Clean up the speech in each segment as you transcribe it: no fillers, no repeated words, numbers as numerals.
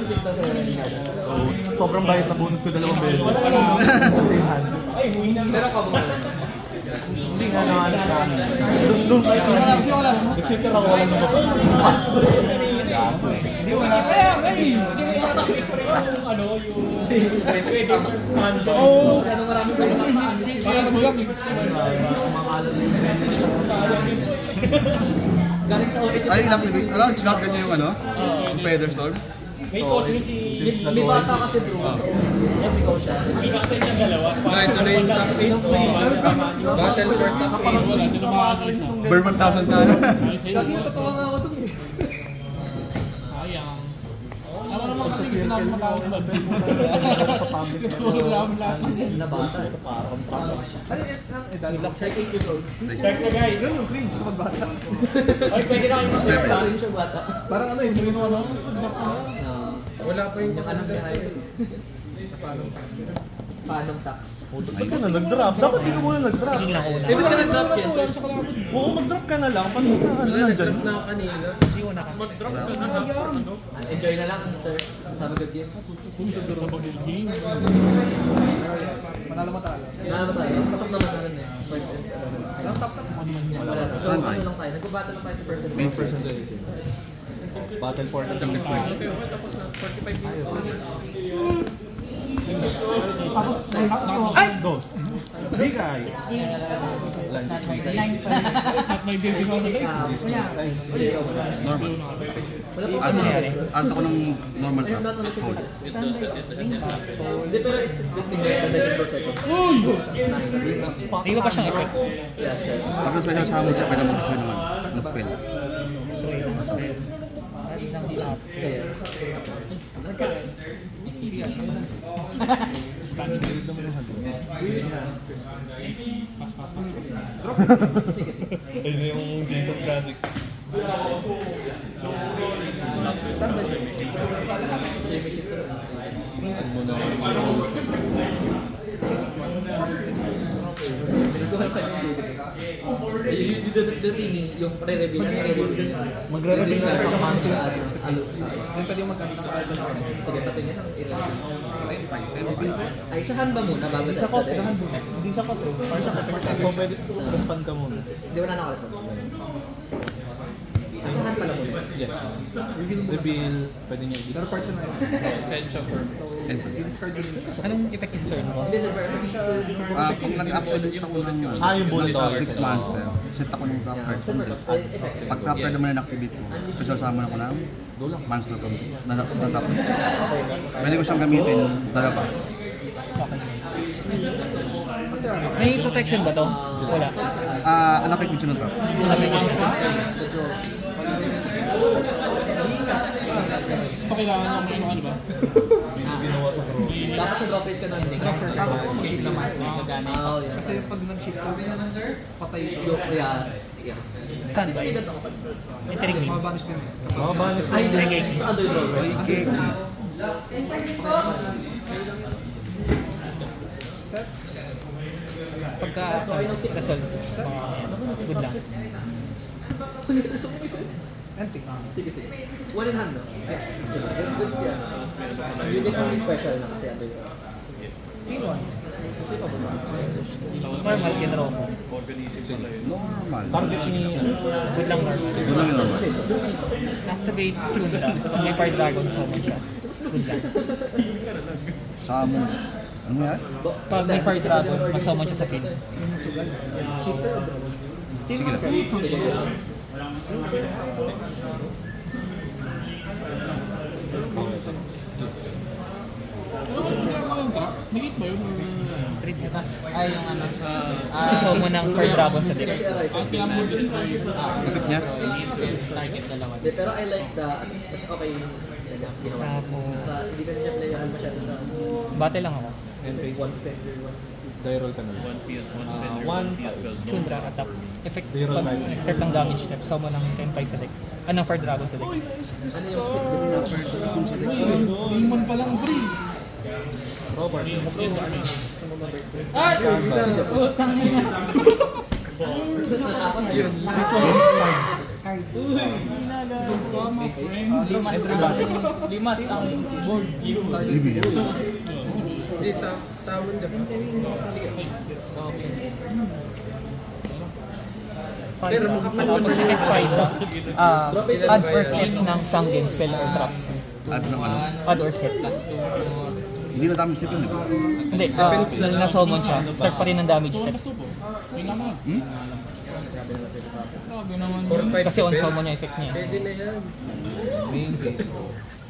So, sobrang bayad na bonus sa dalawang beses. Same hand. Pero ka ba? Hindi nga nakalas na kami. Doon nag-shifter ako wala nung baba. Hindi wala. Kaya, hindi ano, yung... Pwede stand. Oo. Ano marami pa yung mataan. Ano mo lang, Kumakalat na yung Galing sa OH. Ay, alam, shotgun niya yung ano? Yung Feather Storm? may cosmic si... May bata kasi bro sa OH. Yes, ikaw siya. Pinakasay niya dalawa. Ito na yung top 8. Battle for top 8. Wala, sino makakalis? Burn 1,000 sa ano? Ay, sa'yo. Totoo nga ako dun eh. Sayang. Tama naman kasi sinabi mo tao sa bansin. sa public. Na bata. Relax. Like 8 years old. Start na guys. Yun yung cringe kapag bata. Ay, pwede na kayo mag-start. Seven. Rin siya bata. Parang ano eh, sabihin mo ano? Wala pa yung Alam niya kayo. Paanong tax? Ba't ka na nag-drop? Dapat di ka muna nag-drop. Eh, ba't ka nag-drop yan? Oo, mag-drop ka na lang. Pag ano nandyan. na ako kanina. Mag-drop ka na. Enjoy na lang, sir. Sabi good game. Sa mag-game. Manalo matalo. Nalaman tayo. Patok naman namin eh. First and ano. Wala na. So, ano lang tayo. Nag-battle lang tayo sa first and Main second. Battle for the championship. Tapos, ay! Dos. Bigay. At may game din ako na guys. Normal. Wala po Ano kami. ano ko ng normal I'm trap? not on the Hold. Hindi, pero it's good thing that naging pro second. Hindi ko pa siyang effect. Yes, yes. Tapos special summon siya, pwede mag-destroy naman ng spell. Destroy ng spell. Kaya. Ayun na yung Jason Classic. Yung pre-reveal niya, nare-reveal niya. Magre-reveal na sa cancel. Pwede yung magkano ng card na sige, pati niya ng ay, isahan ba muna bago Hindi siya kasi. sa Hindi siya kasi. Parang siya kasi. So, pwede respond ka muna. Hindi, wala na ako response. Isahan pala muna. Yes. Reveal, pwede niya i-discard. Pero part siya na yun. Anong effect is turn mo? Hindi, sir, pero Kung nag-activate ako nun yun, Ah, yung bullet dollars. Fix monster, set ako ng trap card. sir, effective. Pag trap card naman na-activate ko, special summon ako ng monster to na top mix. Pwede ko siyang gamitin dalawa. May protection ba to? Wala. Unaffected siya ng trap. Ito kailangan ng ano ba? Ginawa sa pro. Dapat sa draw face ka na hindi. Escape na master. Gagana. Oh, yeah. Kasi pag nag-shift ka, patay Yes. Yeah. Standby. Entering me. mabanish din. Mabanish Ay, din. hindi. Sa underdraw, Ay, right? keki. Pagka resolve, good lang. Sige, sige. One in hand, no? Good siya. You get only special na kasi underdraw. Normal, kinro mo. Normal. Target ni... Good lang normal. Yun lang yung normal. Activate Chundra. Pag may Fire Dragon, summon siya. Good lang. Summon. Ano yan? Pag may Fire Dragon, masummon siya sa field. Sige lang. Sige, good. Higit ba yun? Treat niya ka. Ay, yung ano. Summon ng Fire Dragon sa deck. Kasi arise. Ang pinamodus na yun. Ikot niya? Target dalawa. Hindi, pero I like the... Mas okay yung ginawa. Tapos, Hindi kasi siya playable masyado sa battle lang ako. one fender. Reroll ka na. One. Chundra at top. Effect, Reroll pag five. start ng damage step, summon ng 10 sa deck. Ano, Fire Dragon sa deck. Ano yung split between Iman pa lang free. Robert. Ay! Utang na. ako na yun. Ritual Spines. Limas ang board. Libi yan. Hindi, sawon diba? Pero makapal Tapos effect 5, add or set ng Sangen spell or trap. At ng ano? Add or set. Hindi na damage step yun, di ba? Hindi, na-summon siya. Start pa rin ng damage step. 4-5 Kasi on summon yung effect niya. Pwede na yan.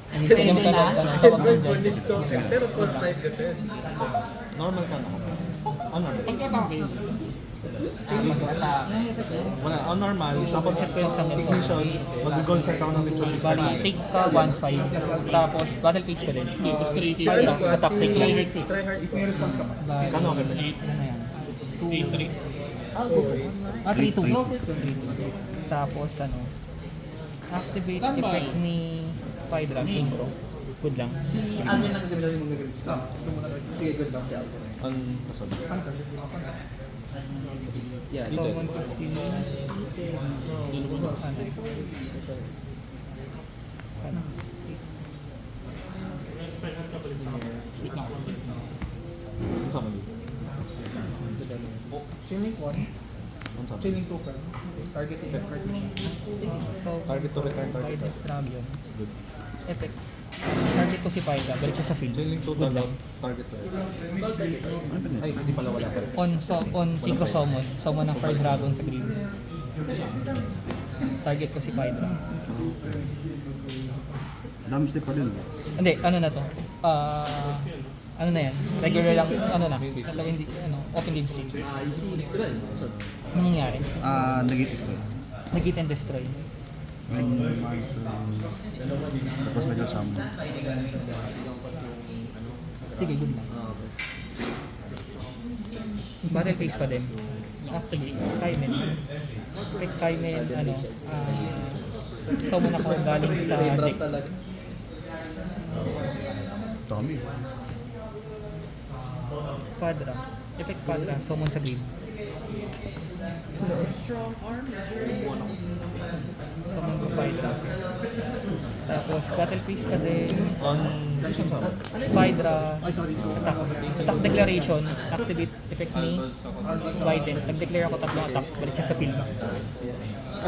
Hindi mo tawag sa dyan. Pero 4-5 depends. Normal ka na. Ano? Wala, on normal. Tapos ignition, mag-concept ako ng ritual is Bali, take ka 1-5. Tapos, battle phase ka din. So ano ko, Attack take lang. try hard. If may response ka pa. Kano okay ba? Ano na yan? 8-3. 3-2. Tapos, ano, activate effect ni Pydra, synchro. Good lang. Si Alvin lang gagamit natin yung mga gamit. Sige, good lang si Alvin. On kasod. Yeah. Summon ko si... Ano? Ano sa mali? Chilling 1. Ano sa mali? Chilling 2 ka. Target effect. So, Target to return target. Pydra Dragon. Good. Effect. Target ko si Pydra, balik siya sa field. Chilling to Good lang. target to. Ay, hindi pala wala pa rin. On synchro summon. Summon ng Fire Dragon sa green. Target ko si Pydra. Damage step pa din. Hindi, ano na to? Ano na yan? Regular lang, ano na? Hindi, open game sync. You see, good. Anong nangyari? Negative step. Nag-hit and destroy. Tapos medyo summon. Sige, good lang. Battle phase pa din. Activate, Kaimen. Pick Kaimen, summon ako galing sa deck. Dami. Padra. Effect Padra, summon sa green. Summon ko Pydra. Tapos battle phase pa din. On sa Pydra. Attack declaration. Activate effect ni Biden. Nag-declare ako tatlong attack. Balik siya sa field.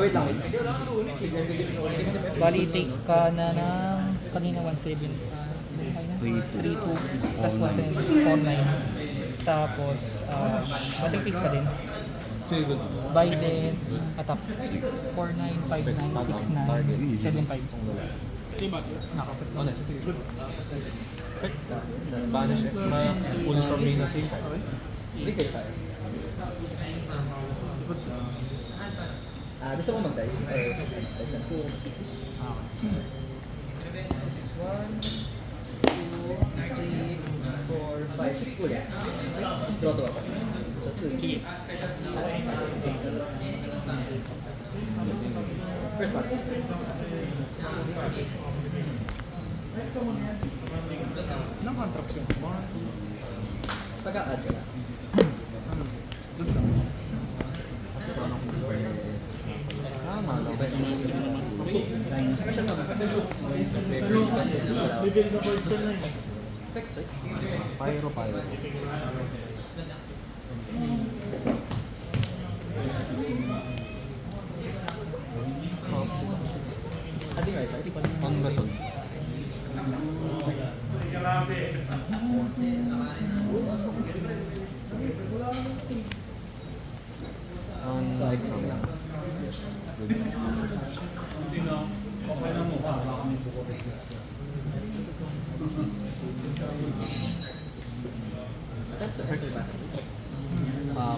Wait lang. Bali, take ka na ng kanina 1-7. 3-2. Plus 1-7. 4-9. Tapos, battle phase pa din. Sige, good. Biden, attack. 4-9, 5-9, 6-9, 7-5. Nakapit. Honest. Good. Banish it. Pulls from main na sync. Refill tayo. Gusto mo mag-dice? Or dice na? 2, 6. 1, 2, 3, 4, 5, 6 ulit. Draw to ako. So 2. First box. Anong contract yun? Pagka-add ka na. Pyro. Adding rice, right? On gasol. On Cycling lang.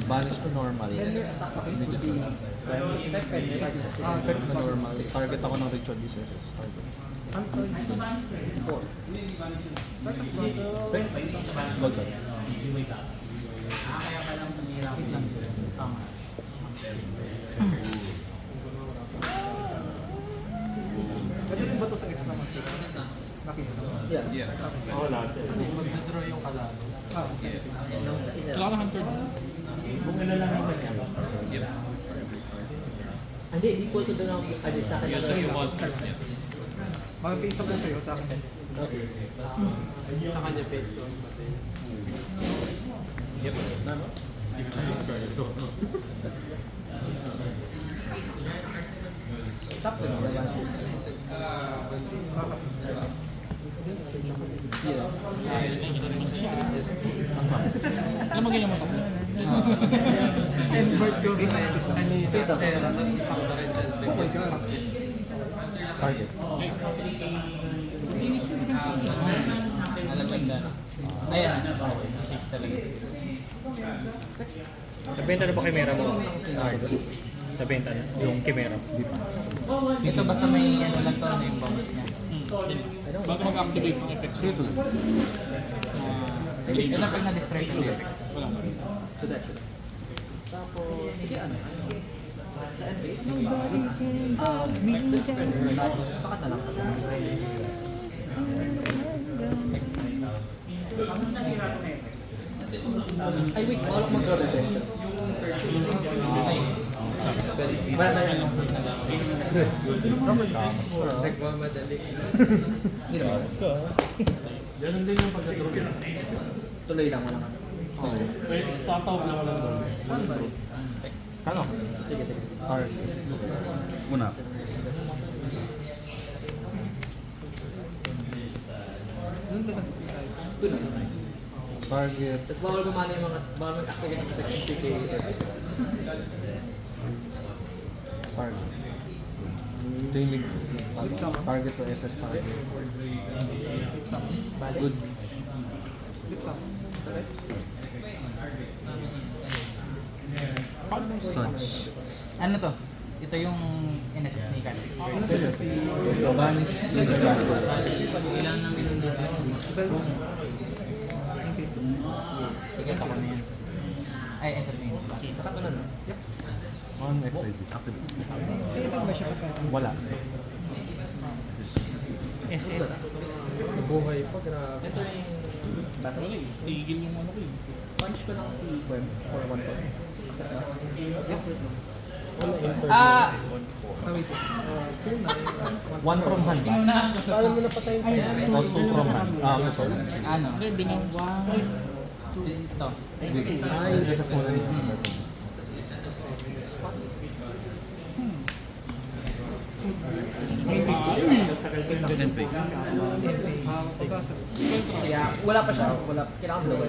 Banish to normal. Effect na normal. Target ako ng ritual resources. Target. Gold shot. Pwede rin ba ito sa extra match? Na-face na. Yeah. Mag-withdraw yung kalado. Kailangan hunter. Hindi, equal to the lang. Ano, sa akin. So you want Mag-face up na sa'yo sa akin. Okay. sa kanya face to. Yep. Ano? Top 2 na ba? Alam mo ganyan mo ito? Face down. Target. Nalaganda na. Ayan. Face talaga. Nabenta na ba Chimera mo? Nabenta na? Yung Chimera? Ito basta may ano lang to na yung bonus niya. Bago mag-activate ng effects? Ito. Ito na pag na-destroy ko yung effects. Wala pa rin. To that. Tapos, sige ano? Sa end phase? Tapos, pakat na lang. Ay, wait. All mag-draw the session. Wala na yan. Nagmamadali. Sino ba? Ganun din yung pagka-draw. Tuloy lang, wala nga. Tatawag na walang draw. Standby. Kano? Sige, sige. Target. Una. Tuloy. Target. Tapos bawal gumana yung mga, bawal mag-activate ng effect ng PK. Target. Chain link. Target to SS target. Good. Such. Ano to? Ito yung NSS ni Kat. Banish. Ilan na minunod? Sige, ako na yan. Ay, entertain. Takat na no? On XYZ. Activate. Wala. SS. Nabuhay pa, grabe. Ito yung battle. Tigil yung ano ko yun. Punch ko lang si Quem for 1 point. Accept na. Ah! One from hand. Paano mo napatay yung Quem? Or two from hand. Two from hand. Ano? Ito. Ay, SS muna yun. End phase. kaya wala pa siya. Wala. Kailangan dalawa.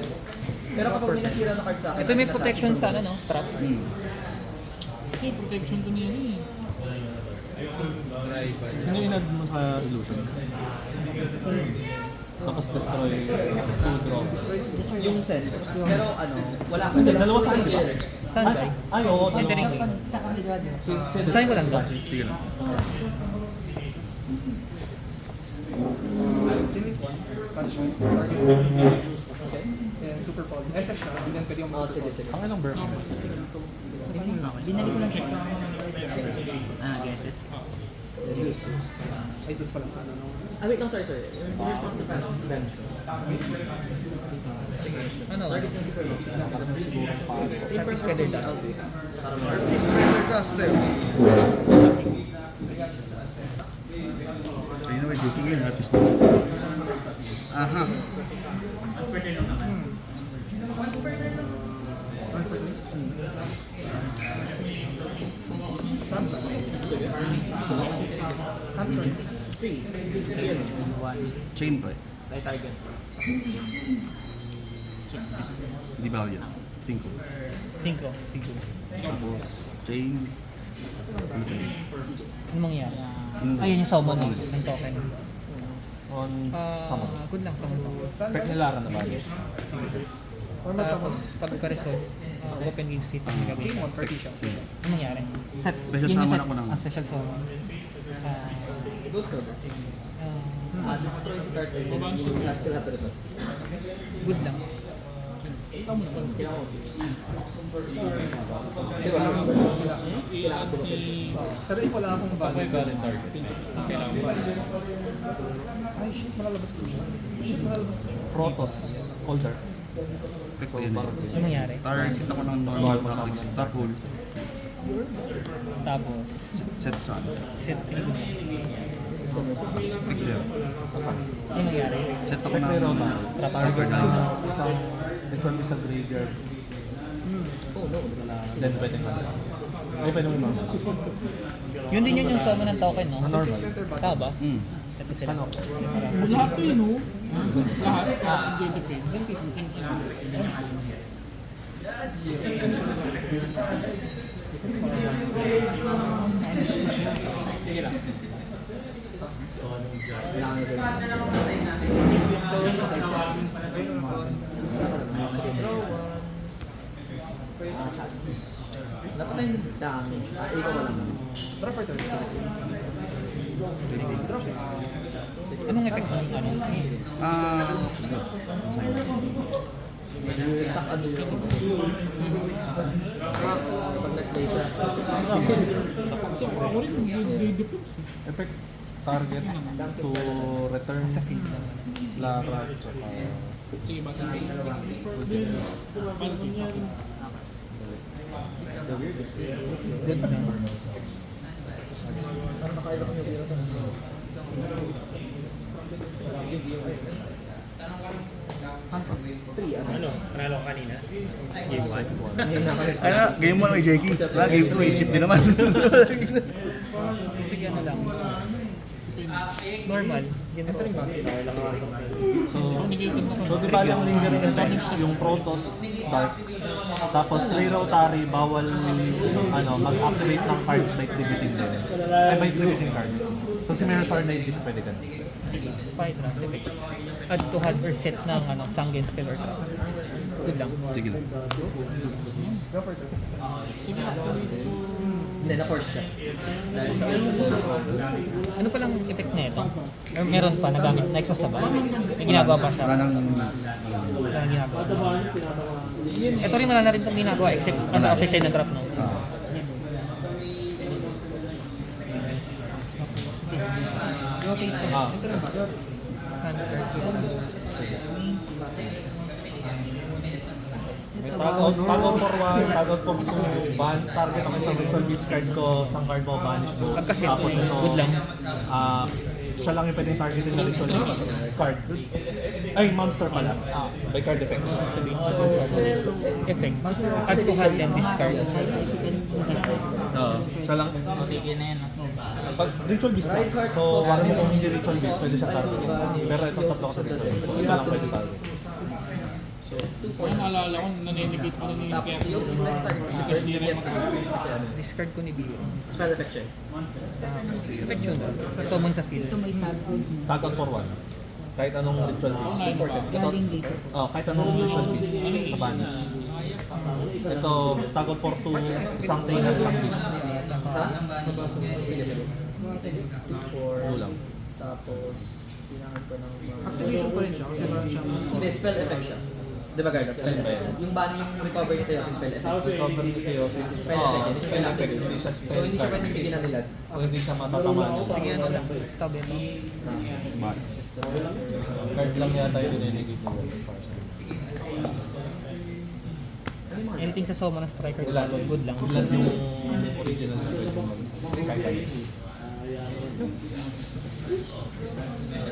Pero kapag may nasira na card sa akin, Ito may protection sa ano, no? Trap. Kasi protection to niya eh. Sino inad mo sa illusion? Tapos destroy. Two draw. yung send. Pero ano, wala pa. Kasi dalawa sa akin, di ba? Standby. Ay, oo. Entering. Basahin ko lang to. Sige lang. Super Paul. SS siya, hindi lang pwede yung Oh, sige, sige. Ang ilang burn? Binalik ko lang siya. SS. Ay, sus pala sana. Ah, wait lang, sorry. Yung response to panel. Ano? Target yung super low. Harpy Spider Dust. Spider Caster. Anyway, taking in Harpy Spider. Aha. Chain play. Di ba yan? 5. 5. Tapos chain. Ano chain? Ano mangyari? Ayun yung summon mo, ng token. On summon. Good lang, summon mo. Pek ni Lara na banish. Tapos, pag pa-resolve, open game state ang gagawin. Ano mangyari? Set, Special yun yung summon set- ako ng- special summon. Ghost Code. Destroy si card and then you still have to resolve. Good lang. Kailangan mo. Di ba? Kailangan ko. Pero if wala akong May valid target. Protoss. Colder. Effect ko yun eh. Ano nangyari? Target ako ng normal tactics. Star Pool. Tapos, Set sa ano? set sige mo. Fix yun. Ano nangyari? Set ako Effect ng zero ba? Target na isang ritual sa graveyard. Oh, no. Then pwede ka. Ay, pwede mo naman. Yun din yung summon ng token, no? Na normal. Tama ba? Mm. Ito sila. Ano? Lahat yun, no? Lahat. Hindi depende. Sige lang. Dapat na yung dami. Ikaw wala. Drop or turn? Anong effect ng ano? Stack ano yun? Pag nag-play siya. So, ako rin hindi depends. Effect target to return sa field. Lara, tsaka... Sige ba? Good na. Parang nakaiba kami dito. Ano? Panalo ka kanina? Game 1? Ano, game 1 kay Jakey. Game 2, isip din naman. Sige, ano lang. Normal. Ganito rin ba? So di ba yung lingering effects, yung Protoss, Dark, tapos Ray Rotary, bawal mag-activate ng cards by tributing din. Ay, by tributing cards. So si Mirror Sword na hindi siya pwede ganun. Fight lang. Effect. Add to hand or set ng Sanguine spell or trap. Good lang. Sige lang. Hindi, na-force siya. Dahil sa Ano palang effect na ito? Or meron pa nagamit na exhaust na ba? May ginagawa pa siya. Wala nang... Wala nang ginagawa. Ito rin wala na rin itong ginagawa except affected na drop, no? Ah, tag out for 1, tag out for 2, ban, target ako isang ritual beast card ko, isang card mo, banish mo. Pagka-set, Tapos ito, good lang. siya lang yung pwedeng targetin na ritual beast card. Ay, monster pala. By card effect. Effect. Add to hand and discard. Siya lang. Pag ritual beast lang. So, wala mo kung hindi ritual beast, pwede siya targetin. Pero itong tatlo ko sa ritual beast. So, ito lang pwede target. Kung naalala ko, naninigate ko rin yung Tapos kaya. yung next target kasi Kasi hindi rin kasi ano. Discard ko ni Dio. Spell effect siya. Effect yun. Summon sa field. Tag out for 1. Kahit anong ritual beast. Kahit anong ritual beast sa banish. Ito, tag out for 2, isang tainer, isang beast. Ha? Sige, sige. 2 lang. Tapos, kailangan ko ng... Activation pa rin siya kasi meron siyang... Hindi, spell effect siya. Di ba, Garda? Spell effect siya. Yung bani yung recover niya sa'yo kasi spell effect. Recover ni Theosis. Spell effect siya. Spell effect. Hindi siya So, spell hindi siya card. pwedeng bigyan na nila. So, hindi siya matatamaan. Sige, ano lang. Tabi ito. Card lang yata yung niligid mo. Anything sa summon ng striker, good lang. Good lang yung original na pwede mag-kaya.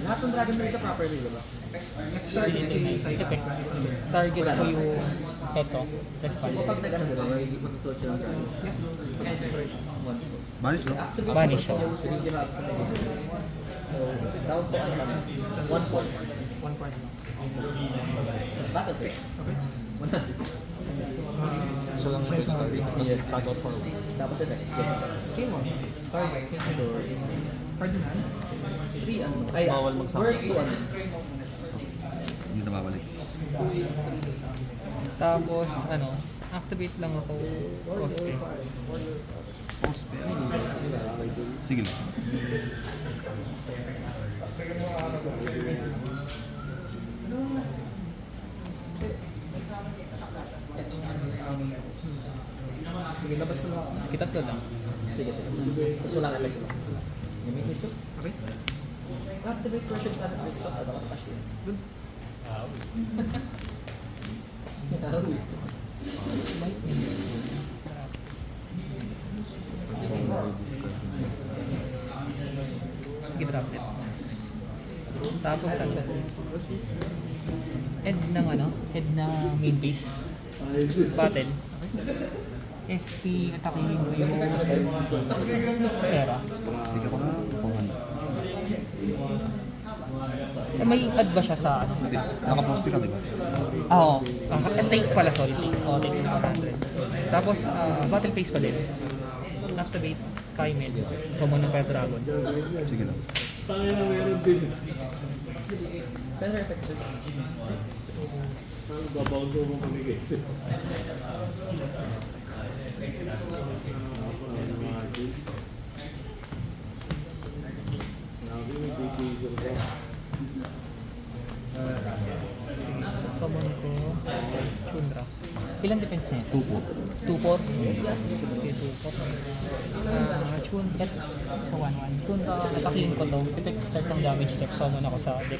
Lahat ng dragon dito properly, di ba? Effect. Target ko yung ito. Response. Kapag nag-ano diba, mag-float siya ng dragon. Banish, no? Banish siya. So, down po sa kami. 1 point. 1 point. Tapos battle pick. 100. Siya lang yung pwede target. Tag out for 1. Tapos effect. Game 1. Target. Sure. Cards in hand. 3 ano. Ay, Bawal magsama. word 2 ano. Hindi na babalik. Tapos, activate lang ako. Cosplay. Post pa. Sige lang. Sige, labas ko lang. Sige, tatlo lang. Sige, sige. Tapos walang effect. You make this too? Okay. Activate pressure planet with shot at ako cash yun. Good. Tapos ano? Head ng ano? Head na main base. Battle. SP atakihin ko yung Sera. Hindi ko na kukuhan. May add ba siya sa ano? Hindi. Naka-post ka, di ba? Oo. Take pala, sorry. Oo, take yung 100. Tapos, battle phase pa din. Activate Kaimed. Summon ng Fire Dragon. Sige lang. Fencer effect, sir. Summon ko Chundra. Ilang defense niya? 2-4. 2-4? Yes. Okay, 2-4. Chundra. Sa 1-1. Chundra, atakihin ko to. Effect start ng damage step. Summon ako sa deck.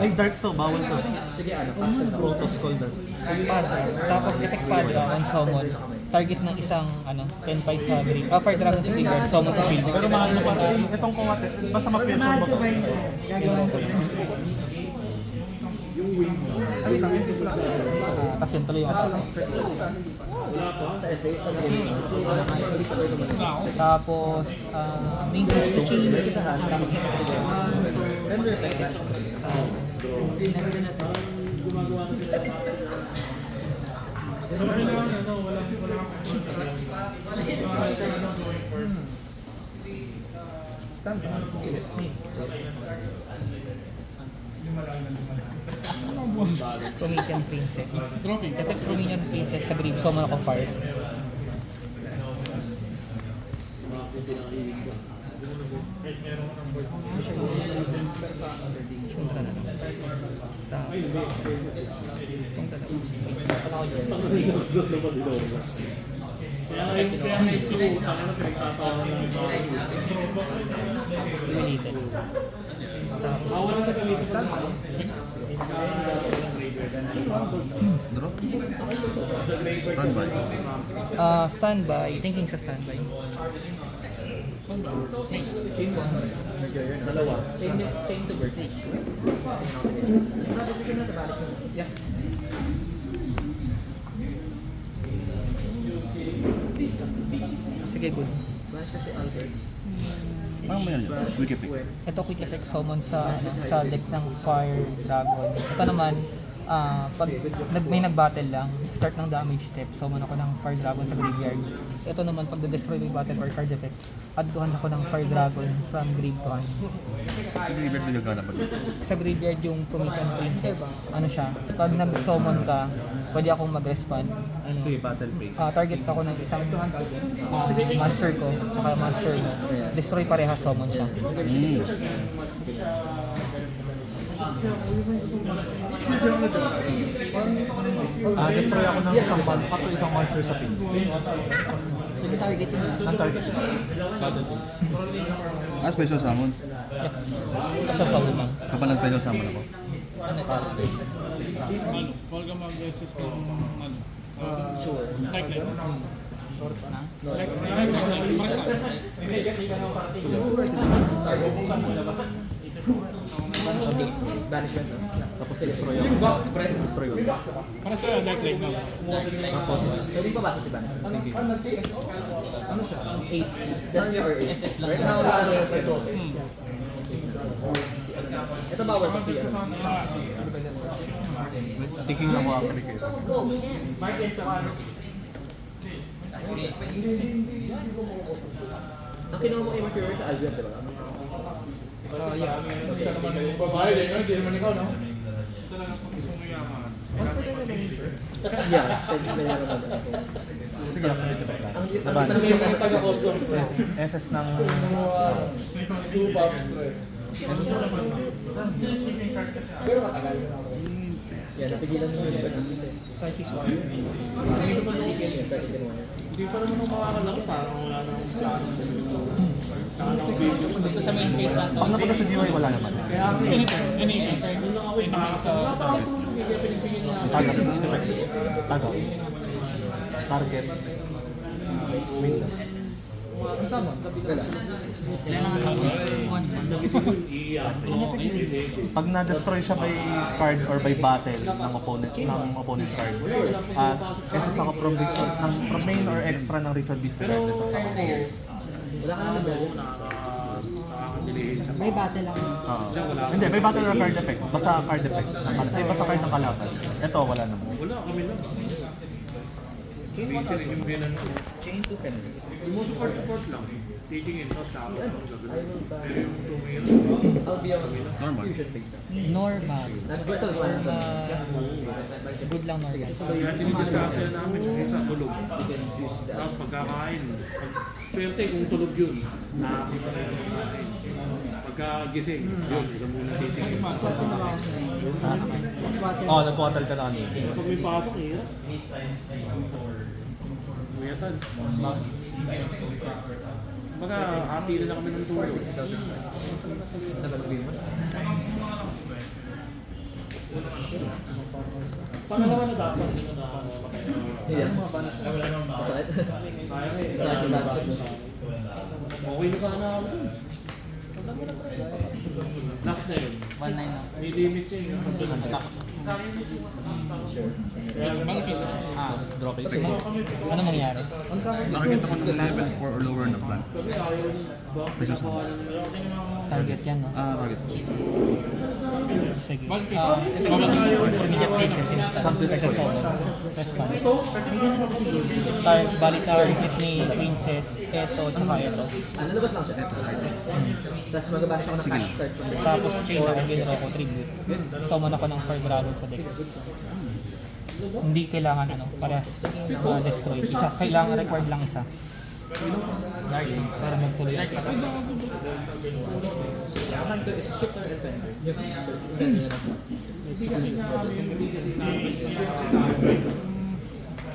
Ay, dark to. Bawal to. Sige, ano? Protoss call dark. Padra. Tapos effect Padra on summon. Target ng isang ano, 10 5 sa grave. Fire Dragon sa graveyard. Summon sa field. Pero mahal na para itong kumate. Basta ma-pierce mo to. Kasi yun tuloy yung attack. Sa entrance, sige. Tapos, main quest to. Sa hand, tapos Fencer effect. Stand. Promethean Princess. Effect Promethean Princess sa grave. Summon ako fire. Chundra na lang. Tapos, itong dalawa. Wala ko yun. Related. Tapos, Draw? Standby. standby. Thinking sa standby. Dalawa. Chain to bird. Yeah. Sige, good. Bash kasi Albert. Parang may ano yun. Quick effect. Ito quick effect summon sa deck ng Fire Dragon. Ito naman, pag may nag-battle lang, start ng damage step, summon ako ng Fire Dragon sa graveyard. So ito naman, pag destroy may battle or card effect, add-on ako ng Fire Dragon from grave to hand. Sa graveyard na gagana pa dito. Sa graveyard yung Promethean Princess, ano siya, pag nag-summon ka, pwede akong mag-respond. Ano, Battle phase. target ako ng isang monster ko, tsaka monster mo. Destroy parehas, summon siya. Destroy ako ng isang monster sa field. Sige, target mo. Ang target. Battle phase. Special summon. Yep. Kasi summon lang. Kapag nag-special summon ako. Huwag ka mag-assist ng ano. Sure. Like that. Banishment, no? Tapos destroy ako. Destroy ako. Para sa dark lane na. Tapos, Pwede pa basa si Banishment? Ano siya? 8. That's your 8. SS lang. Right now, it's ano ito bawal kasi ano. thinking lang ako applicator. Ang kinuha mo kay Mercury sa Albion, di ba? Babae din, hindi naman ikaw, no? Yeah, pwede naman ako. Sige, applicator lang. Ang Laban. taga-customs. SS ng... Yan, napigilan mo yung iba. Dito pa nasigil yun, sa ikin mo. Hindi pa naman makakalaki, parang wala nang plano. Dito sa main phase lang Pag napunta sa GY, wala naman. Kaya any sa Tagap. Tagap. Target. Sama. Wala. Pag na-destroy siya by card or by battle ng opponent card, SS ako from main or extra ng ritual beast regardless of saka. Wala ka naman dyan. May battle lang. Hindi, may battle or card effect. Basta card effect. Basta card ng kalaban. Ito, wala naman. Wala, kami lang. Busy rin yung bilan ko. Chain to Fender. Yung mo support lang. Titingin, tapos tapos. Pero yung tumira. Albion. Normal. Fusion phase na. Normal. Ito, one na to. Good lang normal. Kaya dinidiscarte namin yung isa tulog. Tapos pagkakain. Swerte kung tulog yun. Nakakita na yung kain. Pagkagising, yun, isang muna titingin. Nag-quattle ka na kanina. Pag may pasok, hirap. Mayatan. Baga, hati na kami ng tulog. 6,000. Tagal sabihin mo. Pangalawa na dapat. Yan. Masakit. Sayang eh. Masakit yung batches. Okay na sana ako dun. Last na yun. 1-9 lang. May limit siya yun. Drop it. Ano mangyari? Nakakita ko ng level 4 or lower na plan. Presyo sama. Target yan, no? Target. Sige. Immediate princess versus solo. Response. Balik target ni princess, eto, tsaka eto. Lalabas lang siya. Tapos magabanas ako ng cash card from there. Tapos chain ako, ginro ko, tribute. Summon ako ng 4 dragon sa deck. Hindi kailangan parehas destroy. Isa, kailangan required lang isa. Para magtuloy. Yaman to is shifter and fender.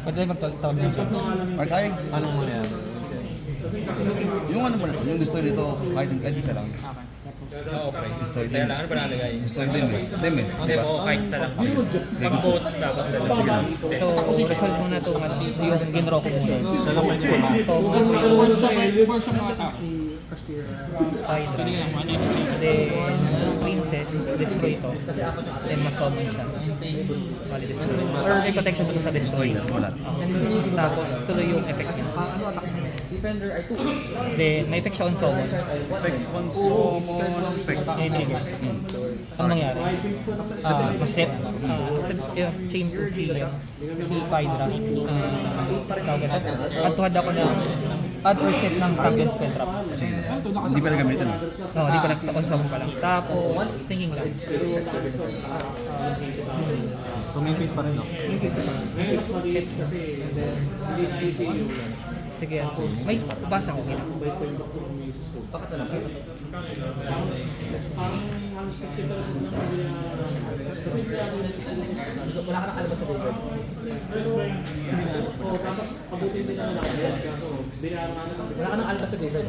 Pwede magtawag ng judge. Or tayo, Anong mangyayari? yung ano pala, yung destroy dito, kahit isa lang. Oo, pre. Destroy din. Kailangan pa nalagay. Destroy din eh. Dim eh. Hindi po, kahit isa lang. Pag-vote dapat dalawa. Sige lang. So, resolve muna ito. Yung ginro ko muna. Siya lang pwede pumasok. So, mas Force of attack. Hydra. Then, princess, destroy ito. Then, mas-summon siya. Bali, destroy. Or may protection ba ito sa destroy? Wala. Tapos, tuloy yung effect niya. Defender ay 2. Then, may effect siya on summon. Effect on summon effect. May trigger. Ano nangyari? Maset. Chain to si Hydra. Tawag ito. Atuhad ako ng add or set ng Sanguine Spell Trap. Hindi pala gamitin. No, di pa on summon pa lang. Tapos, thinking lang. So main phase pa rin, no? Set. Sige, may basa ko. Bakit na lang? Wala ka nakalabas sa Google. Wala ka nakalabas sa Google.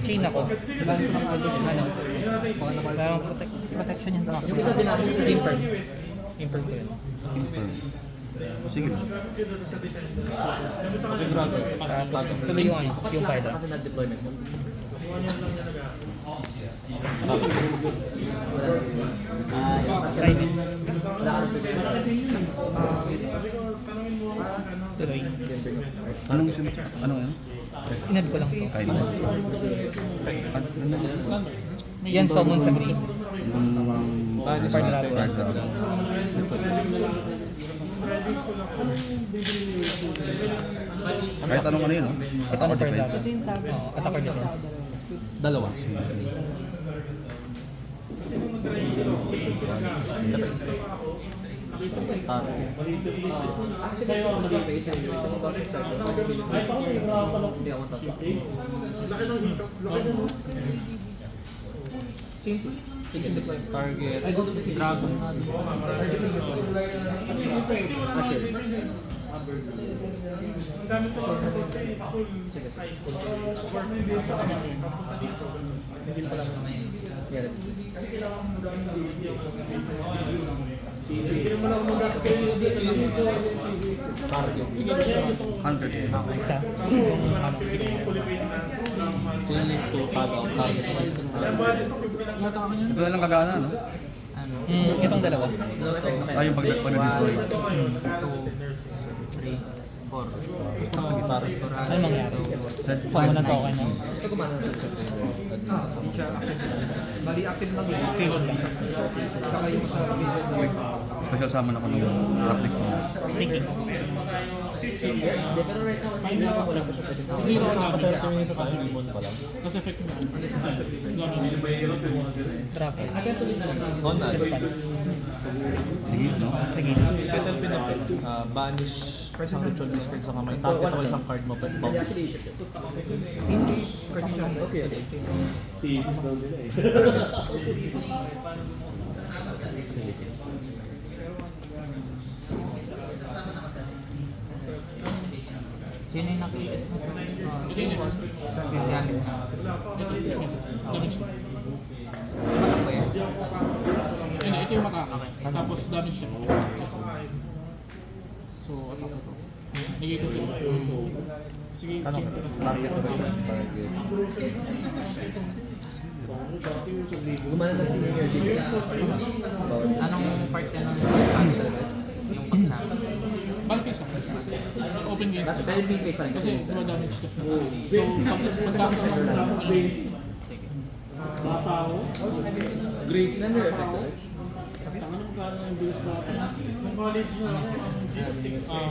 Chain ako. Ano? Parang protection yan sa akin. Yung isa din natin sa Imperm. Imperm ko yun. Sige lang. Okay, grabe. Tapos tuloy yung yung Hydra. kasi na-deployment mo. Private. Wala ka nang Tuloy. Anong sim? Anong yan? Inad ko lang to. Kahit na. At ano? Yan summon sa green. Banish Card natin. dragon. Card dragon. Kahit anong ano yun, no? Ito na per defense. dragon. Attacker defense. Dalawa. Sa'yo ang naging face and doing kasi cosmic cycle. Hindi ako tatap. Sige, deploy. Target. Dragon. Asher. Sige. Yan. Hunter. Isa. Killing to tag out target. Ito na lang kagana, no? Itong dalawa. Ay, yung pag-destroy. 2, 3, 4. Target. Ano mangyari? Set. So, mo ng token niya. Ito gumana na ito sa Bali, active lang yun. Zero lang. Saka yung sa Special summon ako ng top deck from Thinking. Hindi, pero right now, kasi wala pa siya pwede. zero na. Naka-30 minutes sa passive mode pa lang. Kasi effect niya. Drop. Attempt ulit na lang. On na. Response. Ligit, no? Petal pinapil. Banish isang ritual discard sa kamay. Target ako isang card mo. Pwede Hindi, actually, i-ship it. Okay, okay. Thesis daw sila eh. Sino yung nakisis mo? Ito yung next. Gamit na. Damage na. Ano ba yan? Hindi, ito yung mata. Tapos damage siya. So, attack ko to. Nagay ko to. Sige, Ano? check ko na. Target ko rin. Target. Gumana na si Senior dito. Anong part yan ng capital? Yung pagsa. Bang face lang. Open games. Valid main phase pa rin Kasi kasi. draw damage to. So, pagkakos mo ng Batao. Great. Slender effect to search. Tangan ng kano yung bilis bata. Nung college na ako.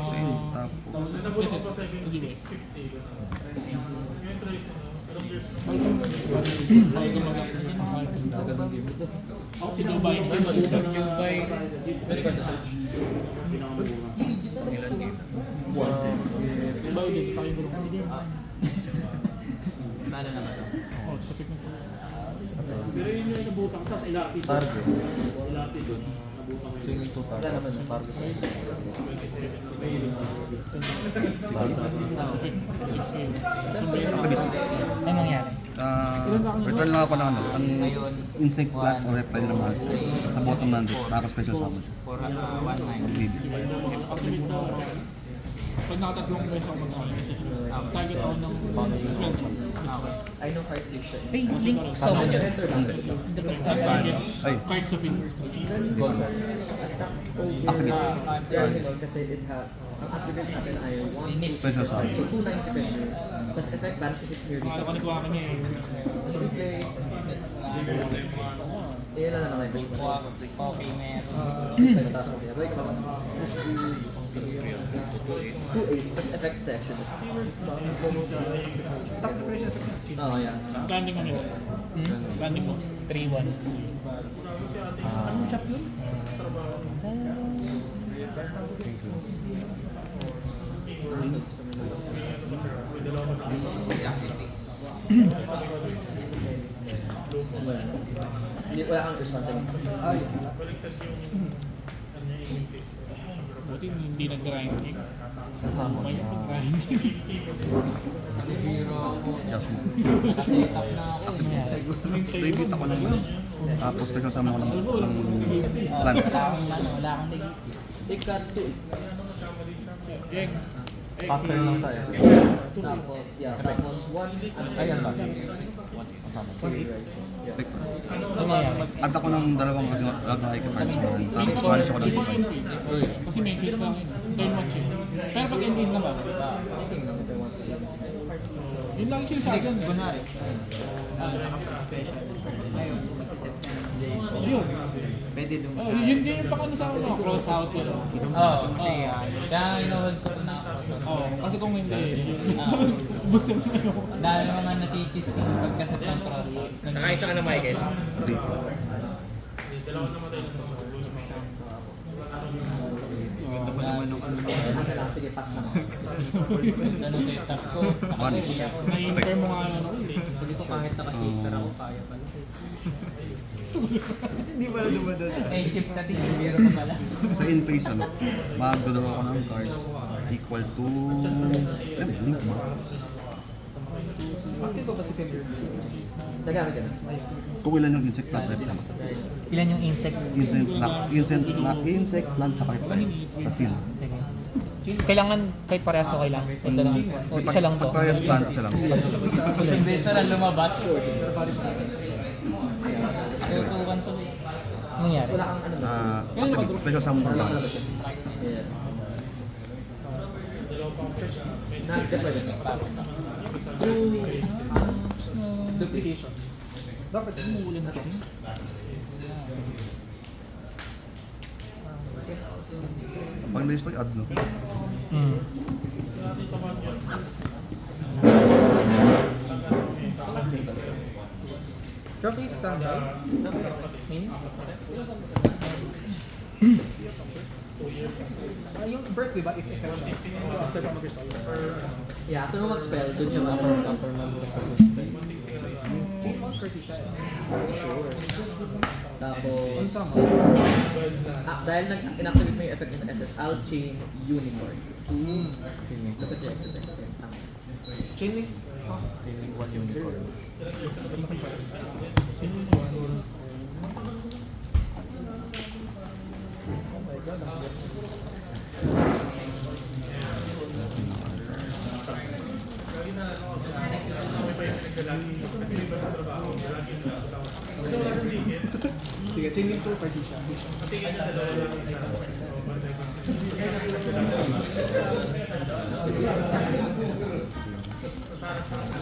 Same, tapos. Yes, yes. Enjoy. Welcome. Tagal ng game ito. Ako si Dubai. Dubai. Record to search. Dubai din. Tayo yung group. Paano naman ito? Oh, sa pick mo. Pero yun yung nabutang. Tapos ilapit. Target. Ilapit doon. Singing to Wala target. naman. Target. Pick. 6 game. Ano mangyari? Return lang ako ng ano, ang insect plant o reptile na mas sa bottom nandun, naka-special summon siya. For 1-9. Baby. Activate na. Pag nakatatlong beses ako mag-message na. Tapos target ako ng spells. I know card trick siya. Hey, link summon yun. Enter lang. Target. Ay. Cards of interest. Gold card. Activate. Yeah, you know, kasi it ang activate natin ay 1, 2, Special summon. so 2 9 si Fender. Tapos effect, banish kasi clear dito. Ano ko niya eh. Tapos replay. Eh, lang naman kayo. Okay, meron. Sa taas mo. Balik ka naman. 2-8. Tapos effect texture. Oh, yeah. Standing mo nito. Standing mo. 3-1. Anong chap yun? Wala. Hindi, wala kang responsibility. Buti hindi nag-grinding. Kasama. May pag-grinding. Just mo. Nakasetup na ako. Tribute ako ng ano, tapos special summon ako ng plant. Wala akong lig. Take cut 2. Egg. Faster lang sa S. Tapos, yeah. Tapos 1. Ay, ang last. Kasama. Ano mangyari? Add ako ng dalawang Ragnarok cards mo, tapos banish ako ng Before super. end phase. Kasi main phase lang yun. Turn watch yun. Pero pag end phase na ba? Thinking lang if I want to. Yun lang siya sa akin. Kunwari, special. Ngayon, magsiset ka ng Yun. pwede doon Oh, yun yung pakano sa ako. Cross out yun. Oo, kasi kaya inohold ko na ako. Oh, kasi kung hindi, bus yung ano. Dahil mga natitis ng pagkaset ng crossouts. Nakaisa ka na, Michael. Hindi. Sige, pass na. Ganun setup ko. Banish. Na-infer mo nga yun. Pag ito kahit naka-shaker ako, kaya pala. Eh, shift na biro ka pala. Sa in-phase ano, magdodoro ako ng cards equal to... Ano, link mo? Active ba si Fender? Nagamit ka na? Kung ilan yung insect plant replant. Ilan yung insect? Insect plant sa replant sa field. Sige. Kailangan kahit parehas okay lang. O dalawa. O isa lang to. Pag parehas plant, isa lang. Isang beses na lang lumabas. Anong nangyari? Wala kang ano na. Activate, special summon for launch. Yeah. Na-deploy ka na. Through duplication. Dapat umuulan na rin. Pag na-destroy, add no. Hmm. Trophy standby. Yung birth, di ba? If ever na. So after pa mag-resolve. Yeah, after mo mag-spell, dun siya Tapos, dahil inactivate mo yung effect ng SS, I'll chain Unicorn. Dapat yung exit eh. Chaining. Chaining 1 unicorn. Sige, chaining 2 party siya.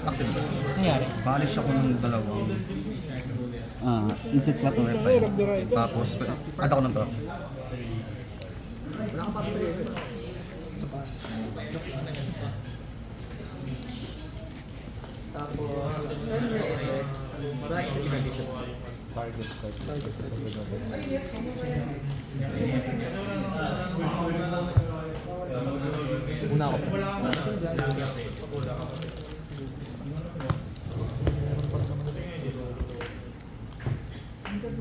Activate. Nangyari? Banish ako ng dalawang insect plant o replant. Tapos, add ako ng trap. Wala kang papasok yun. Tapos, ano yung effect? Black is condition. Target card. Una ako.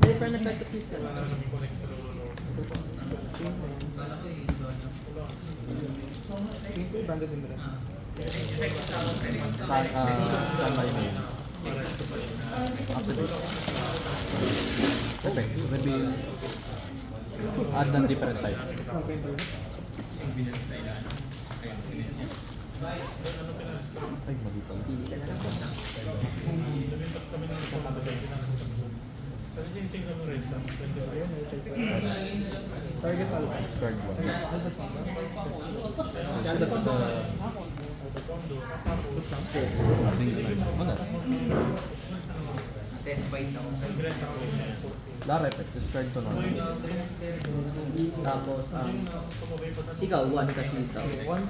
Different effect of this. Branded din rin. Standby na yun. Activate. Effect. Reveal. Add ng different type. Ay, mali pala. Target Albas. Card 1. Albas lang ba? Si Albas na Ano? Lara effect. Discard to na. Tapos, ikaw, one kasi ikaw. One,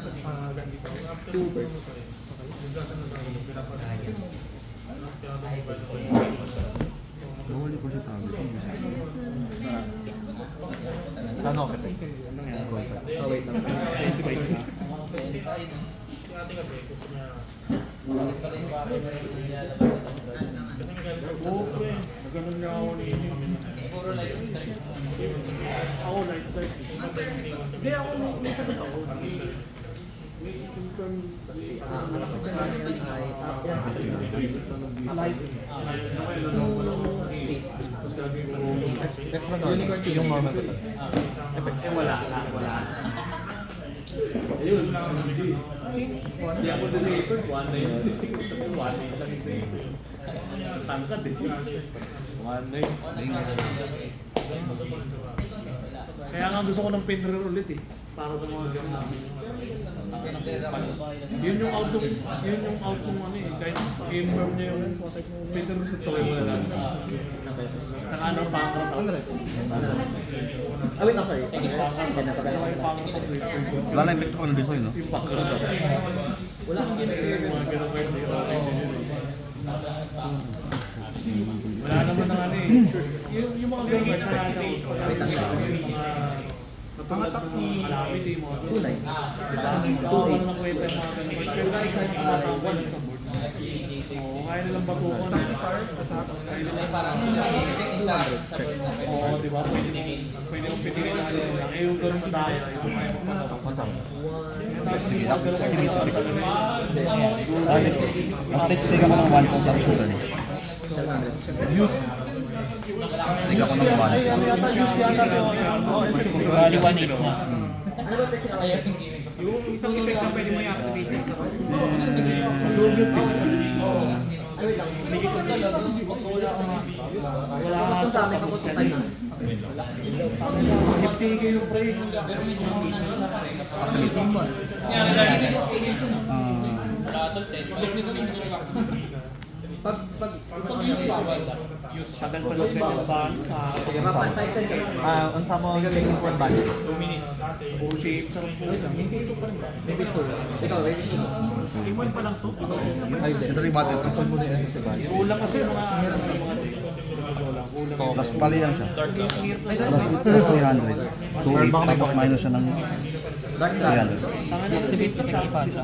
ganito. Two bird. Nawali ko siya target. Ano effect? Oh, wait lang. Nagano'n niya ako ni ako light. Hindi ako may sagot ako. Next one on. Yung normal total. Effect. Wala. Ayun. Hindi ako doon sa ito. One na yun. One na yun lang yung sa ito. Tangkad eh. One na yun. Kaya nga gusto ko ng Penrer ulit eh. Para sa mga game namin. Yun yung out ng ano eh. Kahit gamer niya yung Penrer sa toy mo na lang. Saka ano pa ako. Wait, no, sorry. Napagano ko lang. Wala lang effect ako ng design, no? Wala akong gimmick sa'yo. Wala naman ng ano eh. Yung mga gamer na natin. Pangatak ni Kalapit eh. 2-9. Diba? Tawa ng kwenta yung mga gamer. Pero guys, tumatawag sa board. Oo, kaya nilang batukan. Oo, di ba? Pwede mong piliin na ano lang. Eh, yung ganun tayo, yung kaya mo pa. Masang. Sige, ako sa tipid-tipid. Mas take ako ng 1 pong top shooter. Use. Take ako ng 1. Ay, ano yata, use yata sa OSS. Bali 180 na. Yung isang effect na pwede mo i-activate yun sa Gusto sa amin, kapos tayo na. Ipigay yung break. Pag Tagal pa lang sa yung ban. sige, pa-extend ka lang. Unsa mo checking for budget? Bullshit. Sarap po. May pistol. Ikaw, wait. Iwan pa lang to. Ay, di. Ito rin battle. Gusto mo na yung SSC budget. Kulang kasi yung mga Plus pali ano siya. Plus 300. 280 tapos minus siya ng 300. Activate na kay Ipasa.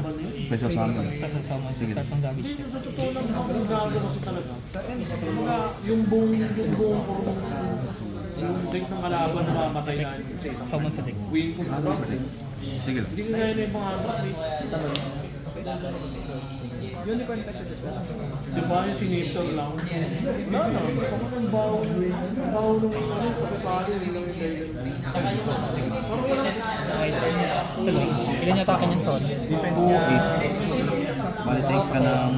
Special summon. Kasi sa mga start ng damage step. sa totoo lang ang gago kasi talaga. Yung buong yung deck ng kalaban na mamatay na yung sa isang Summon sa deck. win ko sa Sige lang. hindi ko gaya na yung mga Unicorn fetcher as well. di ba yung sinator lang wala na ang bawo nung kapitado yun lang yung Ilan yung atake niyan, Son? Defense niya. 280. Bali takes ka ng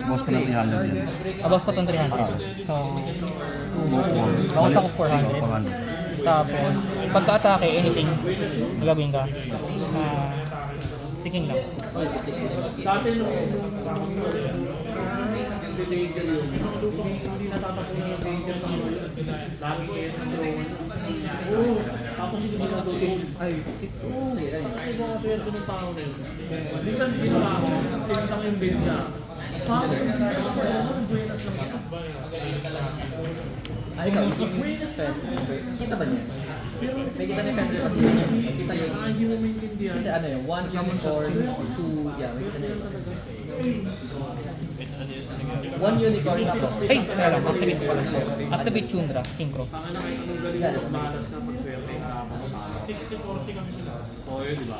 boss ka ng 300 yan. Abos pa itong 300. So, bawas ako 400. 400. Tapos, pagka-atake, anything, magagawin ka. Ticking lang. dati nung danger yun hindi natatakot yung danger sa mga laging extra tapos hindi nila doon ay kasi mga swerte ng tao na yun minsan hindi na ako tinitang yung bed niya paano yung buenas lang ito Ay, ikaw, Venus Fed. Kita ba niya? May kita ni Fender kasi kita yun. hindi mo maintindihan Kasi ano yun, 1 unicorn, 2, yeah, may kita na yun. 1 unicorn tapos Ay, kaya lang, activate ko pala. Activate Chundra, synchro. tangan na kayo anong galing mo malas na pag swerte 60-40 kami sila oo yun diba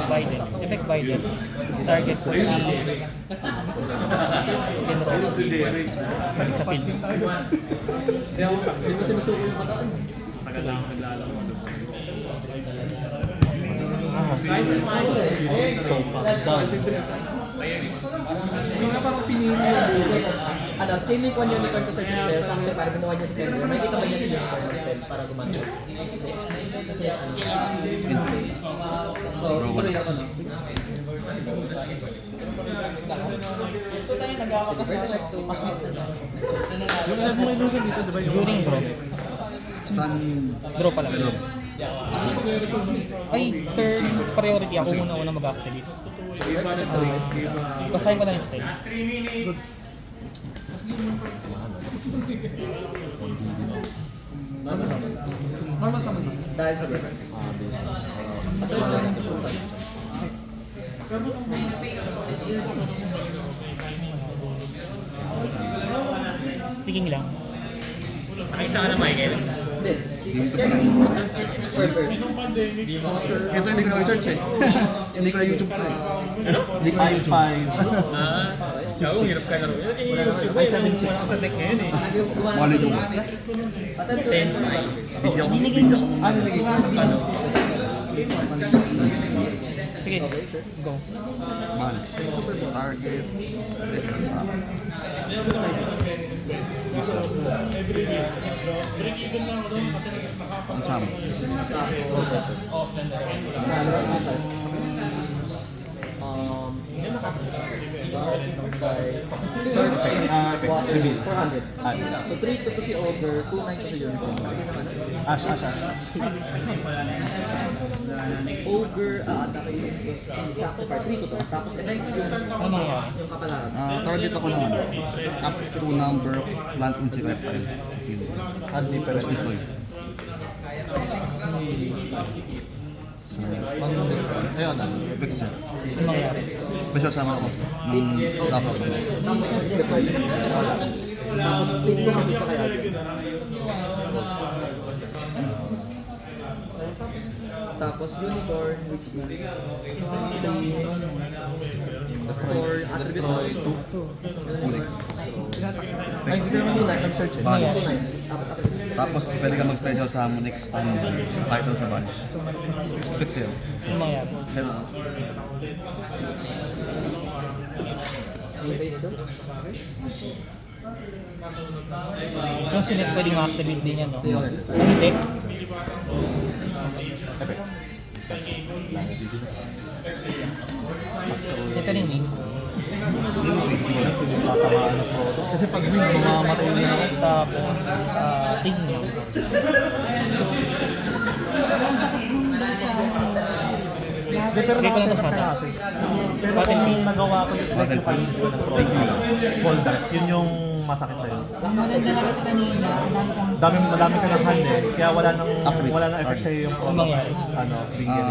Biden. Effect Biden. Target ko si General. Balik sa field. hindi mo sinusuko yung kataan. tagal lang ako naglalaro So far. Done. hindi nga parang pinili yung Ano, chain link 1 unicorn to search spell, sakto para binuha niya si Fender. May kita ba niya si unicorn na spell para gumanda? Kasi ano. So, tuloy ako no? Sige, break effect to... Yung ilan mo illusion dito, di ba? Yung During draw. Stun. Draw pala. Hello. Ay, third priority ako muna mag-activate. Basahin ko lang yung spell. Normal summon mo. Dahil sa river. At ito lang yung puso. Ticking lang. Hindi, si Scary. Bird. Ito hindi ko na-research eh. Hindi ko na YouTube to eh. Hindi ko YouTube. 5. Ay, 7-6. Wallet mo. At ito, Busy ako. Busy ako. Ano naging? Sige, go. Mahal. Target. Special summon. Ang summon. Reveal. 400. So 3 to si Ogre, 2-9 to si Unicorn. Lagi naman. Ash. Ogre, atake yung si Sacrifice, 3 to to. Tapos effect Ano mangyayari? yung kapalaran. Target ako ng ano. Up to number of plant insect reptile. Anti pero Press destroy. gusto mo. Mag-destroy. Ayun na. Fix siya. Ano mangyayari? May sasama ako ng laptop ko. Tapos mag-destroy. Tapos take ko kami pa kaya. Tapos unicorn, which is Destroy. Destroy 2. Ulik. Ay, hindi ka naman nag-search eh. Banish. apat activates. Tapos pwede ka mag-special summon next time. Title sa Banish. Fix yun. Ano mangyayari? Set. Yung base doon. Yung sunit pwede ma-activate din yan, no? Ano hindi? Epic. Ito rin eh. Sige, tatamaan ng Protoss. Kasi pag win, mamamatay na ako. Tapos, tingin. Hindi, pero Hindi ko lang nakasagot ka nasama. na kasi. Pero Battle kung phase. nagawa ko yung Battle yung phase. ko ng Protoss, Cold Dark, yun yung masakit sa'yo. Maganda na kasi kanina, ang dami kong Madami ka ng hand eh, kaya wala nang effect Activate. sa'yo yung Ano Protoss. mangyayari? Ano, bigyan.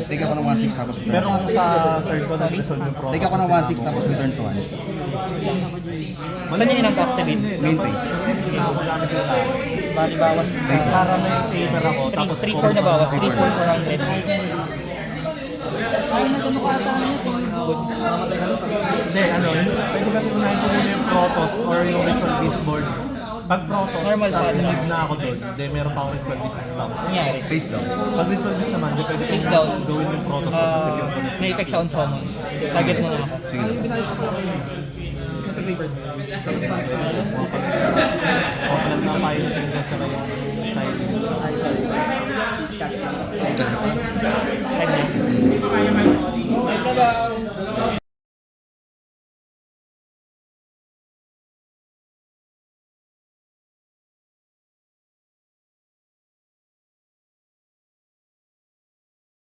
Take ako ng 1-6 tapos Pero kung sa third ko nag-resolve yung Protoss. Take ako ng 1-6 tapos return to 1. Saan yun ang activate? Main phase. Na ako gamit yung lahat. Bali bawas Para may favor ako, tapos 3-4 na bawas. 3-4 400. ay nagano ka ata ano po. Hindi, ano, pwede kasi unahin ko muna yung Protoss or yung Ritual Beast board. Pag Protoss, Normal tapos pa. live na ako doon, then meron pa akong Ritual Beast stop. Nangyari. Face down. Pag Ritual Beast naman, di pwede ko Face down. gawin yung Protoss pag secure ko na May effect siya on summon. Target mo na ako. Sige. Papalag na tayo ng tingnan tsaka yung side. Ay, sorry. Please cash out. Talaga pa. Time na.